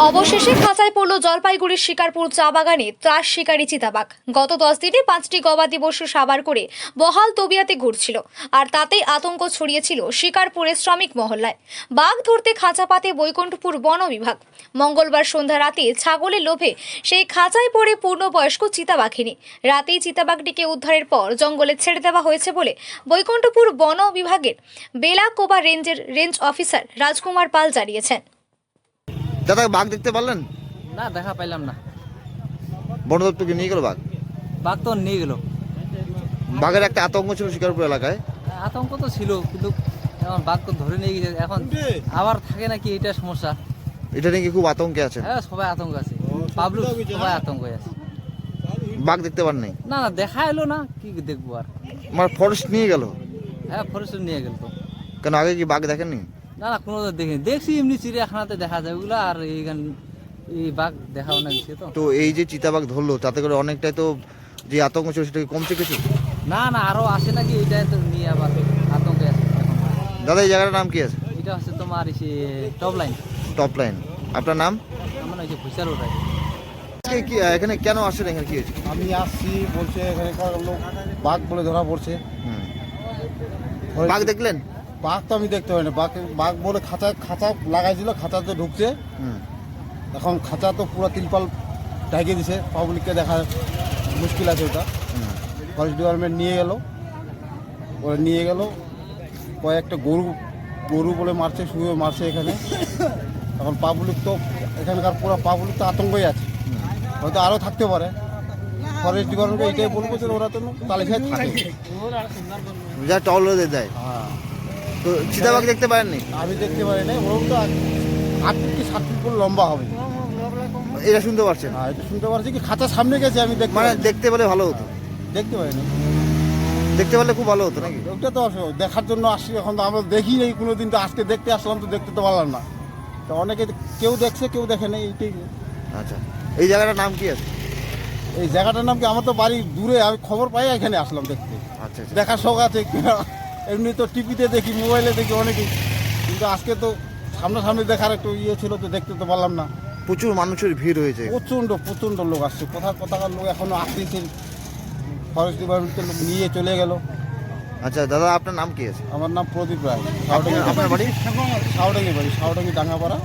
অবশেষে খাঁচায় পড়ল জলপাইগুড়ির শিকারপুর চা বাগানে ত্রাস শিকারী চিতাবাঘ। গত 10 দিনে 5টি গবাদি পশু সাবার করে বহাল তবিয়াতে ঘুরছিল, আর তাতেই আতঙ্ক ছড়িয়েছিল শিকারপুরের শ্রমিক মহল্লায়। বাঘ ধরতে খাঁচা পাতে বৈকুণ্ঠপুর বন বিভাগ। মঙ্গলবার সন্ধ্যা রাতে ছাগলের লোভে সেই খাঁচায় পড়ে পূর্ণবয়স্ক চিতাবাঘিনী। রাতেই চিতাবাঘটিকে উদ্ধারের পর জঙ্গলে ছেড়ে দেওয়া হয়েছে বলে বৈকুণ্ঠপুর বন বিভাগের বেলাকোবা রেঞ্জের রেঞ্জ অফিসার রাজকুমার পাল জানিয়েছেন। দাদা, বাঘ দেখতে পারলেন? না, দেখা পাইলাম না। বন দপ্তরকে নিয়ে গেল বাঘ? বাঘ তো নিয়ে গেল। বাঘের একটা আতঙ্ক ছিল শিকারপুর এলাকায়। আতঙ্ক তো ছিল, কিন্তু এখন বাঘ তো ধরে নিয়ে গেছে, এখন আবার থাকে নাকি এটা সমস্যা। এটা নিয়ে কি খুব আতঙ্কে আছে? হ্যাঁ, সবাই আতঙ্ক আছে, পাবলিক সবাই আতঙ্ক আছে। বাঘ দেখতে পান নাই? না না, দেখা এলো না, কি দেখবো আর। আমার ফরেস্ট নিয়ে গেল? হ্যাঁ, ফরেস্ট নিয়ে গেল তো। কেন, আগে কি বাঘ দেখেননি? না না, কোনো দেখিনি, দেখছি এমনি চিড়িয়াখানাতে দেখা যায় ওগুলো, আর এই বাঘ দেখাও না গেছে তো। তো এই যে চিতাবাঘ ধরলো, তাতে করে অনেকটাই তো যে আতঙ্ক ছিল সেটা কি কমছে কিছু? না না, আরো আসে নাকি, এইটাই তো নিয়ে আবার আতঙ্কে আছে এখন। দাদা, এই জায়গাটার নাম কি আছে? এটা হচ্ছে তোমার টপ লাইন। Top line. আপনার নাম? আমার হচ্ছে ভুসার ওটাই। আজকে কি এখানে কেন আসছেন? এখানে কি হয়েছে? আমি আসছি, বলছে এখানকার লোক বাঘ বলে ধরা পড়ছে। বাঘ দেখলেন? বাঘ তো আমি দেখতে পাই না, বাঘ বলে খাঁচা লাগাইছিল, খাঁচাতে ঢুকছে। এখন খাঁচা তো পুরো তিরপাল ঢেকে দিছে, পাবলিককে দেখা মুশকিল আছে। ওটা ফরেস্ট ডিপার্টমেন্ট নিয়ে গেল কয়েকটা গরু বলে মারছে, শুয়ে মারছে এখানে। এখন পাবলিক তো এখানকার পুরো পাবলিক তো আতঙ্কই আছে, হয়তো আরও থাকতে পারে। ফরেস্ট ডিপার্টমেন্টকে এটাই বলবো যে ওরা তো তালিকায় থাকে, যা টল দেয়। হ্যাঁ, তো চিতাবাঘ দেখতে পারেননি? আমি দেখতে পারি না, ওরকম তো 8 ফিট 7 ফিট করে লম্বা হবে। এটা শুনতে পারছেন? হ্যাঁ, এটা শুনতে পারছি, কি খাঁচা সামনে গেছে, আমি মানে দেখতে পেলে ভালো হতো। দেখতে পারি না। দেখতে পারলে খুব ভালো হতো নাকি? ওটা তো দেখার জন্য আসছি, এখন তো আমরা দেখি নেই কোনোদিন, তো আজকে দেখতে আসলাম, তো দেখতে তো পারলাম না। তো অনেকে কেউ দেখছে, কেউ দেখে নেই, এইটাই। আচ্ছা, এই জায়গাটার নাম কি আছে? এই জায়গাটার নাম কি, আমার তো বাড়ি দূরে, আমি খবর পাই এখানে আসলাম দেখতে। আচ্ছা আচ্ছা। দেখার শখ আছে, এমনি তো টিভিতে দেখি, মোবাইলে দেখি অনেকেই, কিন্তু আজকে তো সামনাসামনি দেখার একটু ইয়ে ছিল, তো দেখতে তো পারলাম না। প্রচুর মানুষের ভিড় হয়েছে। প্রচণ্ড লোক আসছে, কোথাকার লোক এখনো আসতেছে। ফরেস্ট ডিপার্টমেন্টের লোক নিয়ে চলে গেল। আচ্ছা দাদা, আপনার নাম কি আছে? আমার নাম প্রদীপ রায়। আপনার বাড়ি? সাউডাঙ্গি বাড়ি, সাউডাঙ্গি ডাঙ্গাপাড়া।